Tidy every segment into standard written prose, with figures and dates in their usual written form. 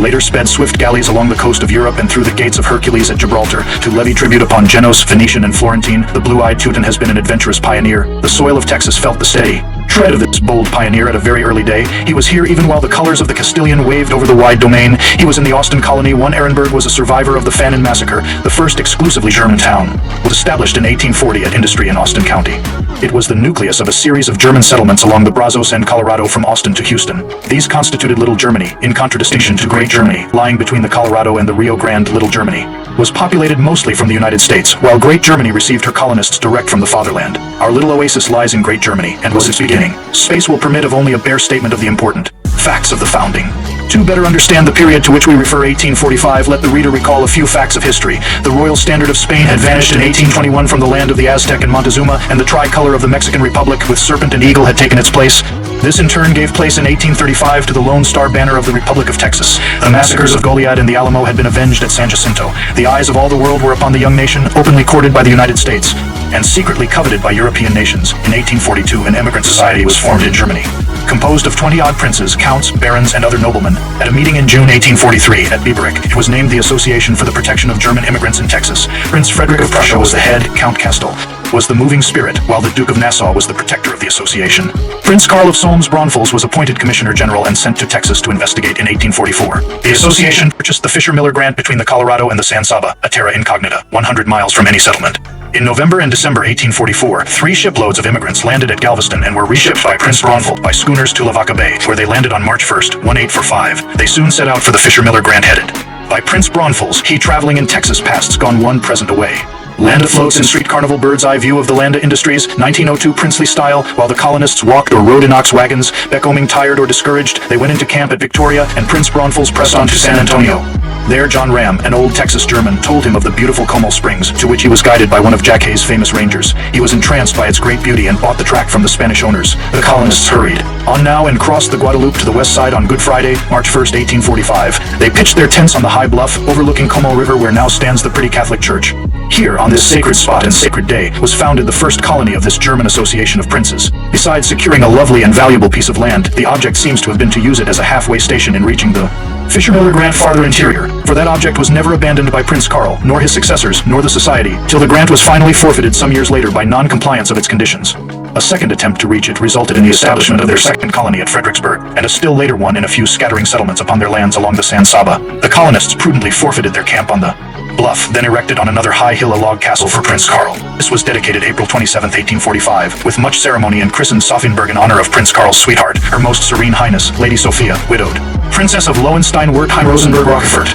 later sped swift galleys along the coast of Europe and through the gates of Hercules at Gibraltar to levy tribute upon Genoese, Venetian, and Florentine. The blue-eyed Teuton has been an adventurous pioneer. The soil of Texas felt the steady tread of this bold pioneer at a very early day. He was here even while the colors of the Castilian waved over the wide domain. He was in the Austin colony. One Ehrenberg was a survivor of the Fannin Massacre, the first exclusively German town. It was established in 1840 at Industry in Austin County. It was the nucleus of a series of German settlements along the Brazos and Colorado from Austin to Houston. These constituted Little Germany, in contradistinction to Great Germany, lying between the Colorado and the Rio Grande. Little Germany was populated mostly from the United States, while Great Germany received her colonists direct from the fatherland. Our little oasis lies in Great Germany, and was its beginning. Space will permit of only a bare statement of the important facts of the founding. To better understand the period to which we refer, 1845, let the reader recall a few facts of history. The royal standard of Spain had vanished in 1821 from the land of the Aztec and Montezuma, and the tricolor of the Mexican Republic with serpent and eagle had taken its place. This in turn gave place in 1835 to the Lone Star banner of the Republic of Texas. The massacres of Goliad and the Alamo had been avenged at San Jacinto. The eyes of all the world were upon the young nation, openly courted by the United States, and secretly coveted by European nations. In 1842, an emigrant society was formed in Germany, composed of 20-odd princes, counts, barons, and other noblemen. At a meeting in June 1843 at Biberich, it was named the Association for the Protection of German Immigrants in Texas. Prince Frederick of Prussia was the head, Count Kastel was the moving spirit, while the Duke of Nassau was the protector of the association. Prince Karl of Solms-Braunfels was appointed Commissioner General and sent to Texas to investigate in 1844. The association purchased the Fisher-Miller Grant between the Colorado and the San Saba, a terra incognita, 100 miles from any settlement. In November and December 1844, 3 shiploads of immigrants landed at Galveston and were reshipped by Prince Braunfels by schooners to Lavaca Bay, where they landed on March 1st, 1845. They soon set out for the Fisher-Miller Grant headed by Prince Braunfels, he traveling in Texas pasts gone one present away. Landa floats in street carnival bird's eye view of the Landa Industries, 1902 princely style, while the colonists walked or rode in ox wagons. Becoming tired or discouraged, they went into camp at Victoria, and Prince Braunfels pressed on to San Antonio. There John Ram, an old Texas German, told him of the beautiful Como Springs, to which he was guided by one of Jack Hay's famous rangers. He was entranced by its great beauty and bought the tract from the Spanish owners. The colonists hurried on now and crossed the Guadalupe to the west side on Good Friday, March 1st, 1845. They pitched their tents on the high bluff overlooking Como River, where now stands the pretty Catholic church. Here, on this sacred spot and sacred day, was founded the first colony of this German association of princes. Besides securing a lovely and valuable piece of land, the object seems to have been to use it as a halfway station in reaching the Fisher-Miller Grant farther interior, for that object was never abandoned by Prince Karl, nor his successors, nor the society, till the grant was finally forfeited some years later by non-compliance of its conditions. A second attempt to reach it resulted in the establishment of their second colony at Fredericksburg, and a still later one in a few scattering settlements upon their lands along the San Saba. The colonists prudently forfeited their camp on the bluff, then erected on another high hill a log castle for Prince Karl. This was dedicated April 27, 1845, with much ceremony, and christened Sophienberg in honor of Prince Karl's sweetheart, Her Most Serene Highness, Lady Sophia, widowed, Princess of Lowenstein-Wertheim Rosenberg-Rockefort.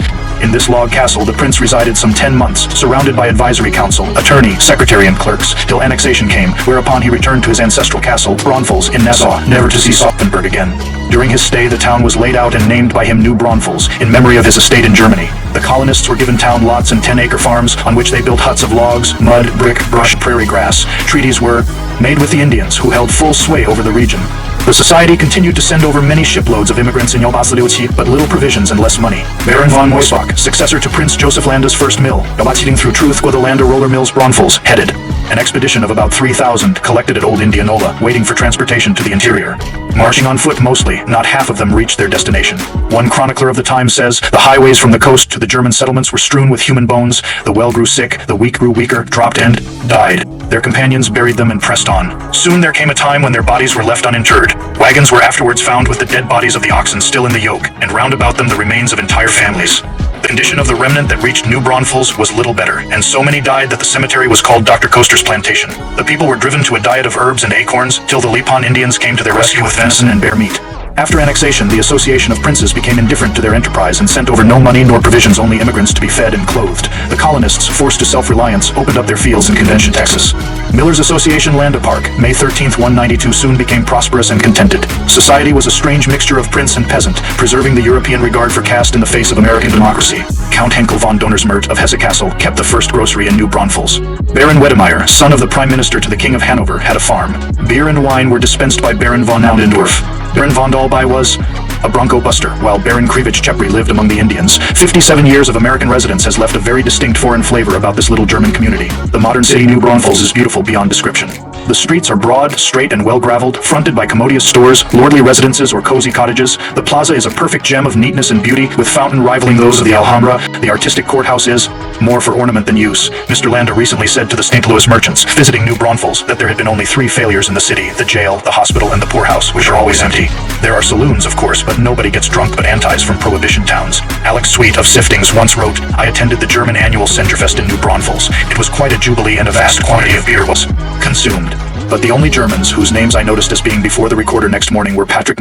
In this log castle, the prince resided some 10 months, surrounded by advisory council, attorney, secretary, and clerks, till annexation came, whereupon he returned to his ancestral castle, Braunfels, in Nassau, never to see Sophienberg again. During his stay, the town was laid out and named by him New Braunfels, in memory of his estate in Germany. The colonists were given town lots and 10-acre farms, on which they built huts of logs, mud, brick, brush, prairie grass. Treaties were made with the Indians, who held full sway over the region. The society continued to send over many shiploads of immigrants in Yelbatsiliwitsi, but little provisions and less money. Baron von Moisbach, successor to Prince Joseph Landa's first mill, Yelbatsiling through Truth the Landa Roller Mills Braunfels, headed an expedition of about 3,000 collected at Old Indianola, waiting for transportation to the interior. Marching on foot mostly, not half of them reached their destination. One chronicler of the time says, the highways from the coast to the German settlements were strewn with human bones. The well grew sick, the weak grew weaker, dropped and died. Their companions buried them and pressed on. Soon there came a time when their bodies were left uninterred. Wagons were afterwards found with the dead bodies of the oxen still in the yoke, and round about them the remains of entire families. The condition of the remnant that reached New Braunfels was little better, and so many died that the cemetery was called Dr. Coaster's Plantation. The people were driven to a diet of herbs and acorns, till the Lipan Indians came to their rescue with venison and bear meat. After annexation, the Association of Princes became indifferent to their enterprise and sent over no money nor provisions, only immigrants to be fed and clothed. The colonists, forced to self-reliance, opened up their fields in Convention, Texas. Miller's Association Landa Park, May 13, 192, soon became prosperous and contented. Society was a strange mixture of prince and peasant, preserving the European regard for caste in the face of American democracy. Count Henkel von Donnersmert of Hesse-Kassel kept the first grocery in New Braunfels. Baron Wedemeyer, son of the Prime Minister to the King of Hanover, had a farm. Beer and wine were dispensed by Baron von Naundendorf. Baron von Dalby was a bronco buster, while Baron Krivich Chepri lived among the Indians. 57 years of American residence has left a very distinct foreign flavor about this little German community. The modern city New Braunfels is beautiful beyond description. The streets are broad, straight, and well-graveled, fronted by commodious stores, lordly residences, or cozy cottages. The plaza is a perfect gem of neatness and beauty, with fountain rivaling those of the Alhambra. The artistic courthouse is more for ornament than use. Mr. Landa recently said to the St. Louis merchants visiting New Braunfels that there had been only 3 failures in the city: the jail, the hospital, and the poorhouse, which are always empty. There are saloons, of course, but nobody gets drunk but antis from prohibition towns. Alex Sweet of Siftings once wrote, "I attended the German annual Centerfest in New Braunfels. It was quite a jubilee, and a vast quantity of beer was consumed. But the only Germans whose names I noticed as being before the recorder next morning were Patrick